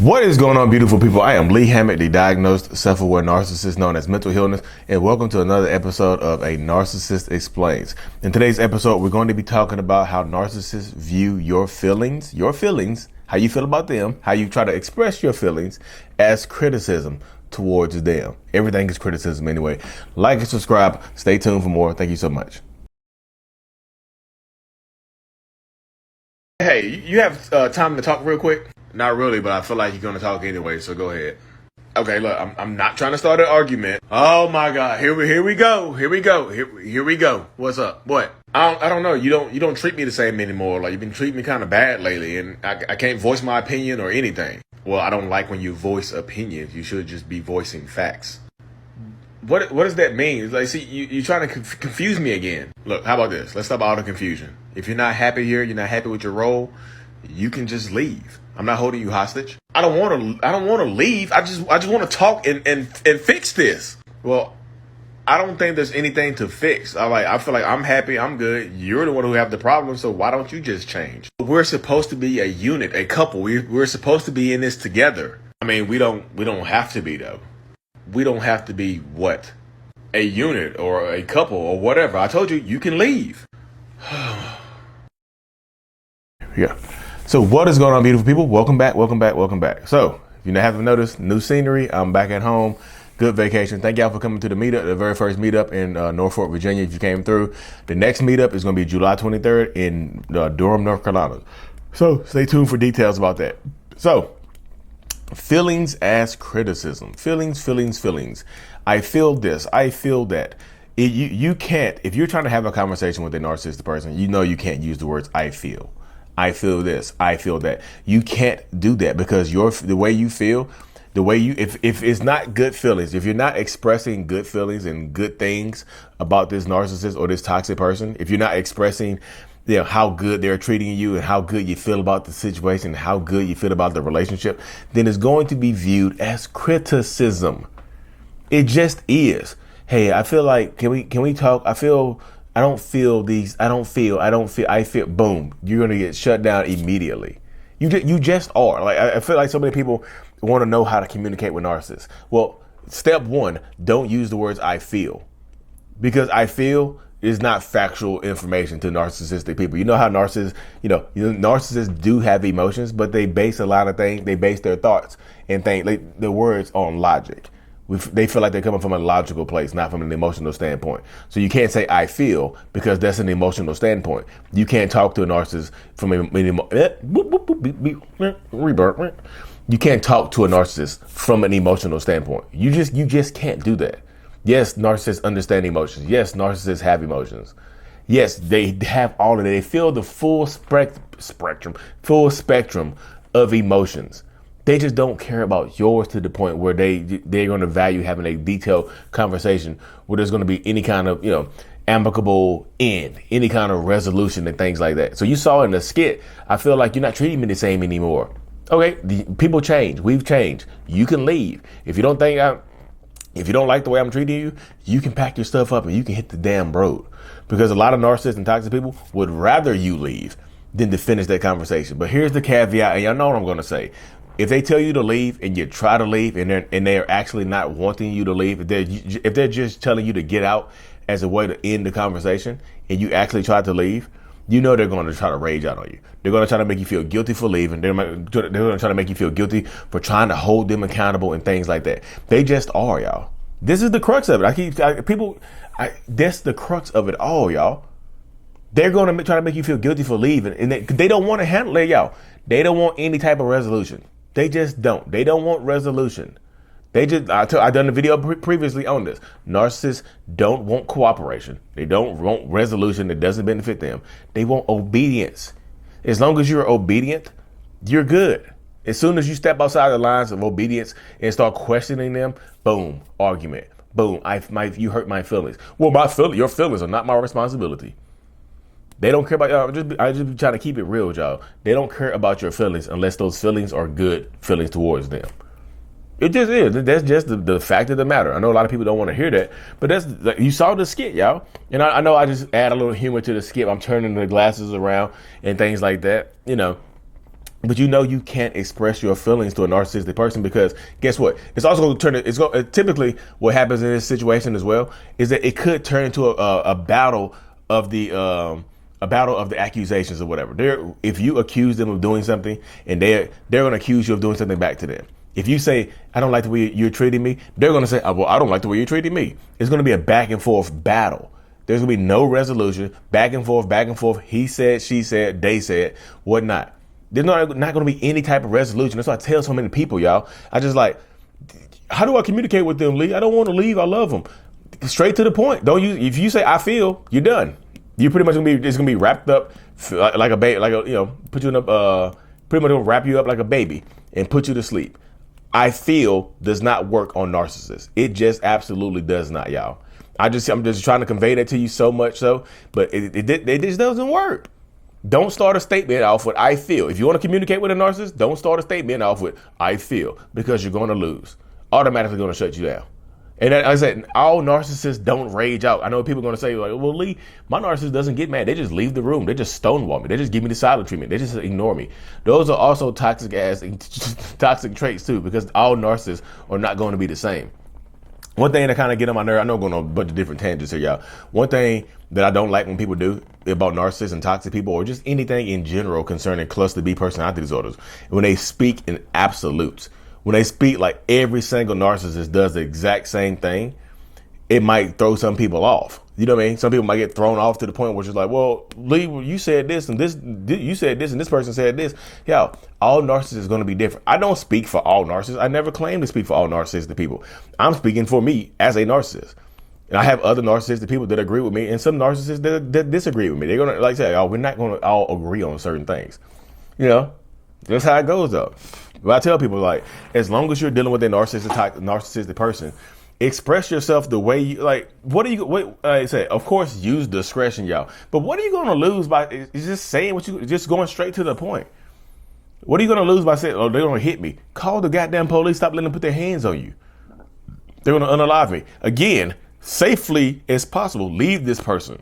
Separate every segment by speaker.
Speaker 1: What is going on, beautiful people? I am Lee Hammett, the diagnosed self-aware narcissist known as mental illness, and welcome to another episode of A Narcissist Explains. In today's episode, we're going to be talking about how narcissists view your feelings, how you feel about them, how you try to express your feelings as criticism towards them. Everything is criticism anyway. Like and subscribe. Stay tuned for more. Thank you so much. Hey, you have time to talk real quick? Not really, but I feel like you're going to talk anyway, so go ahead. Okay, look, I'm not trying to start an argument. Oh my God, here we go. What's up? What? I don't know. You don't treat me the same anymore. Like, you've been treating me kind of bad lately, and I can't voice my opinion or anything. Well, I don't like when you voice opinions. You should just be voicing facts. What does that mean? Like, see, you're trying to confuse me again. Look, how about this? Let's stop all the confusion. If you're not happy here, you're not happy with your role, you can just leave. I'm not holding you hostage. I don't want to leave. I just want to talk and fix this. Well, I don't think there's anything to fix. I feel like I'm happy. I'm good. You're the one who have the problem. So why don't you just change? We're supposed to be a unit, a couple. We're supposed to be in this together. I mean, we don't have to be though. We don't have to be what? A unit or a couple or whatever. I told you, you can leave. Yeah. So what is going on, beautiful people? Welcome back. So if you haven't noticed, new scenery. I'm back at home. Good vacation. Thank y'all for coming to the meetup, the very first meetup in Norfolk, Virginia. If you came through, the next meetup is going to be July 23rd in Durham, North Carolina. So stay tuned for details about that. So feelings as criticism. Feelings. I feel this. I feel that. You can't, if you're trying to have a conversation with a narcissistic person, you can't use the words I feel. I feel this, I feel that. You can't do that because the way you feel, if it's not good feelings, if you're not expressing good feelings and good things about this narcissist or this toxic person, if you're not expressing how good they're treating you and how good you feel about the situation, how good you feel about the relationship, then it's going to be viewed as criticism. It just is. Hey, I feel like, can we talk? I feel, boom, you're going to get shut down immediately. You just are. Like, I feel like so many people want to know how to communicate with narcissists. Well, step one, don't use the words I feel, because I feel is not factual information to narcissistic people. You know how narcissists do have emotions, but they base a lot of things. They base their thoughts and the words on logic. They feel like they're coming from a logical place, not from an emotional standpoint. So you can't say I feel because that's an emotional standpoint. You can't talk to a narcissist from you can't talk to a narcissist from an emotional standpoint. You just can't do that. Yes, narcissists understand emotions. Yes, narcissists have emotions. Yes, they have all of it. They feel the full spectrum of emotions. They just don't care about yours to the point where they're going to value having a detailed conversation where there's going to be any kind of, amicable end, any kind of resolution and things like that. So you saw in the skit, I feel like you're not treating me the same anymore. Okay, people change. We've changed. You can leave. If you don't like the way I'm treating you, you can pack your stuff up and you can hit the damn road. Because a lot of narcissists and toxic people would rather you leave than to finish that conversation. But here's the caveat, and y'all know what I'm going to say. If they tell you to leave and you try to leave and they're actually not wanting you to leave, if they're just telling you to get out as a way to end the conversation and you actually try to leave, they're going to try to rage out on you. They're going to try to make you feel guilty for leaving. They're going to try to make you feel guilty for trying to hold them accountable and things like that. They just are, y'all. This is the crux of it. That's the crux of it all, y'all. They're going to try to make you feel guilty for leaving, and they don't want to handle it, y'all. They don't want any type of resolution. They just don't. They don't want resolution. I've done a video previously on this. Narcissists don't want cooperation. They don't want resolution that doesn't benefit them. They want obedience. As long as you're obedient, you're good. As soon as you step outside the lines of obedience and start questioning them, boom, argument. Boom, you hurt my feelings. Well, your feelings are not my responsibility. They don't care about y'all. I just be trying to keep it real with y'all. They don't care about your feelings unless those feelings are good feelings towards them. It just is. That's just the fact of the matter. I know a lot of people don't want to hear that, but you saw the skit, y'all. And I know I just add a little humor to the skit. I'm turning the glasses around and things like that. But you know you can't express your feelings to a narcissistic person because guess what? It's also going to turn. Typically what happens in this situation as well is that it could turn into a battle of the accusations or whatever. If you accuse them of doing something and they're going to accuse you of doing something back to them. If you say, I don't like the way you're treating me, they're going to say, oh, well, I don't like the way you're treating me. It's going to be a back and forth battle. There's going to be no resolution, back and forth, back and forth. He said, she said, they said, whatnot. There's not going to be any type of resolution. That's why I tell so many people, y'all. I just like, how do I communicate with them, Lee? I don't want to leave. I love them. Straight to the point. Don't use. If you say I feel, you're done. You're pretty much it's gonna be wrapped up like a baby, put you in a pretty much gonna wrap you up like a baby and put you to sleep. I feel does not work on narcissists. It just absolutely does not, y'all. I'm just trying to convey that to you so much so, but it just doesn't work. Don't start a statement off with I feel. If you want to communicate with a narcissist, don't start a statement off with I feel because you're going to lose. Automatically going to shut you down. And like I said, all narcissists don't rage out. I know people are going to say, like, well, Lee, my narcissist doesn't get mad. They just leave the room. They just stonewall me. They just give me the silent treatment. They just ignore me. Those are also toxic traits too, because all narcissists are not going to be the same. One thing that kind of get on my nerve, I know I'm going on a bunch of different tangents here, y'all. One thing that I don't like when people do about narcissists and toxic people, or just anything in general concerning cluster B personality disorders, when they speak in absolutes, when they speak like every single narcissist does the exact same thing, it might throw some people off. You know what I mean? Some people might get thrown off to the point where it's like, well, Lee, you said this and this, you said this and this person said this. Yeah, all narcissists are going to be different. I don't speak for all narcissists. I never claim to speak for all narcissistic people. I'm speaking for me as a narcissist. And I have other narcissistic people that agree with me and some narcissists that disagree with me. They're going to like say, oh, we're not going to all agree on certain things. You know, that's how it goes though. But I tell people, like, as long as you're dealing with a narcissistic person, express yourself the way you like. What I say? Of course, use discretion, y'all. But what are you going to lose by just saying just going straight to the point? What are you going to lose by saying, oh, they're going to hit me? Call the goddamn police. Stop letting them put their hands on you. They're going to unalive me. Again, safely as possible, leave this person.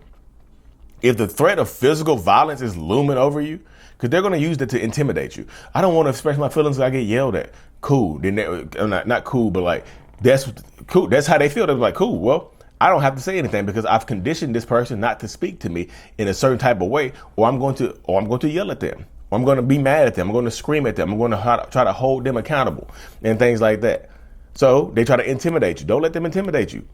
Speaker 1: If the threat of physical violence is looming over you, because they're going to use that to intimidate you. I don't want to express my feelings so I get yelled at. Cool. Then I'm not cool, but like, that's cool. That's how they feel. They're like, cool. Well, I don't have to say anything because I've conditioned this person not to speak to me in a certain type of way, or I'm going to yell at them. Or I'm going to be mad at them. I'm going to scream at them. I'm going to try to hold them accountable and things like that. So they try to intimidate you. Don't let them intimidate you.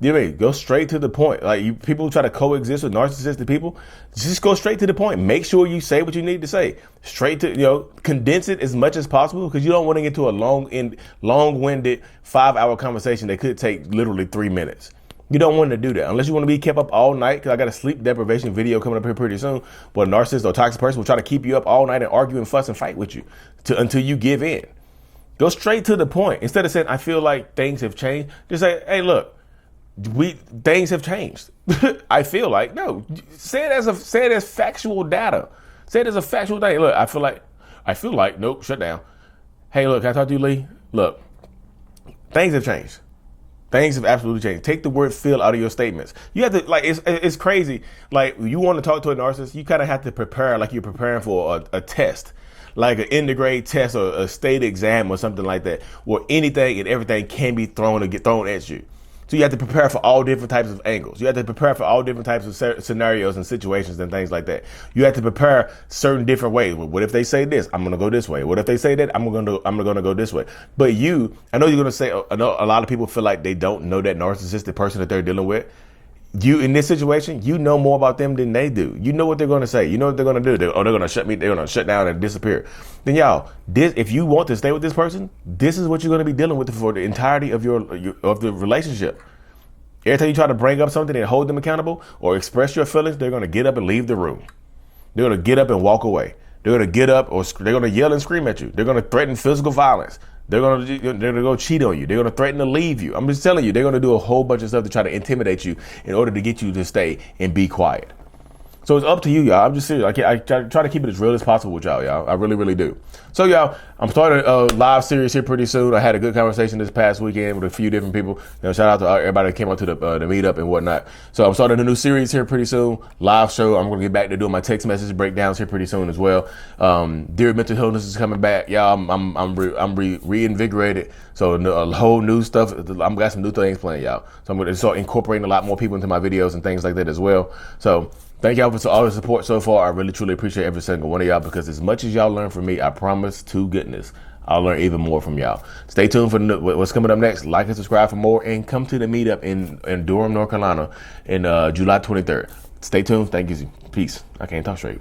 Speaker 1: You know what I mean? Go straight to the point. Like people who try to coexist with narcissistic people, just go straight to the point. Make sure you say what you need to say. Straight to, condense it as much as possible because you don't want to get to a long-winded 5-hour conversation that could take literally 3 minutes. You don't want to do that unless you want to be kept up all night, because I got a sleep deprivation video coming up here pretty soon where a narcissist or toxic person will try to keep you up all night and argue and fuss and fight with you until you give in. Go straight to the point. Instead of saying, I feel like things have changed, just say, hey, look, things have changed. I feel like, no, say it as factual data. Say it as a factual thing. Look, I feel like, nope, shut down. Hey, look, can I talk to you, Lee? Look, things have changed. Things have absolutely changed. Take the word feel out of your statements. You have to, like, it's crazy. Like, you want to talk to a narcissist, you kind of have to prepare like you're preparing for a test, like an end of grade test or a state exam or something like that, where anything and everything can be thrown at you. So you have to prepare for all different types of angles. You have to prepare for all different types of scenarios and situations and things like that. You have to prepare certain different ways. What if they say this? I'm going to go this way. What if they say that? I'm going to go this way. But I know you're going to say, I know a lot of people feel like they don't know that narcissistic person that they're dealing with. You, in this situation, you know more about them than they do. You know what they're going to say. You know what they're going to do. They're going to shut me. They're going to shut down and disappear. Then y'all, if you want to stay with this person, this is what you're going to be dealing with for the entirety of the relationship. Every time you try to bring up something and hold them accountable or express your feelings, they're going to get up and leave the room. They're going to get up and walk away. They're going to get up or they're going to yell and scream at you. They're going to threaten physical violence. They're going to go cheat on you. They're going to threaten to leave you. I'm just telling you, they're going to do a whole bunch of stuff to try to intimidate you in order to get you to stay and be quiet. So it's up to you, y'all. I'm just serious. I try to keep it as real as possible with y'all. I really, really do. So, y'all, I'm starting a live series here pretty soon. I had a good conversation this past weekend with a few different people. Shout out to everybody that came out to the meetup and whatnot. So I'm starting a new series here pretty soon. Live show. I'm going to get back to doing my text message breakdowns here pretty soon as well. Dear Mental Illness is coming back, y'all. I'm reinvigorated. So a whole new stuff. I'm got some new things planned, y'all. So I'm going to start incorporating a lot more people into my videos and things like that as well. So thank y'all for all the support so far. I really, truly appreciate every single one of y'all, because as much as y'all learn from me, I promise to goodness, I'll learn even more from y'all. Stay tuned for what's coming up next. Like and subscribe for more, and come to the meetup in Durham, North Carolina in July 23rd. Stay tuned. Thank you. Peace. I can't talk straight.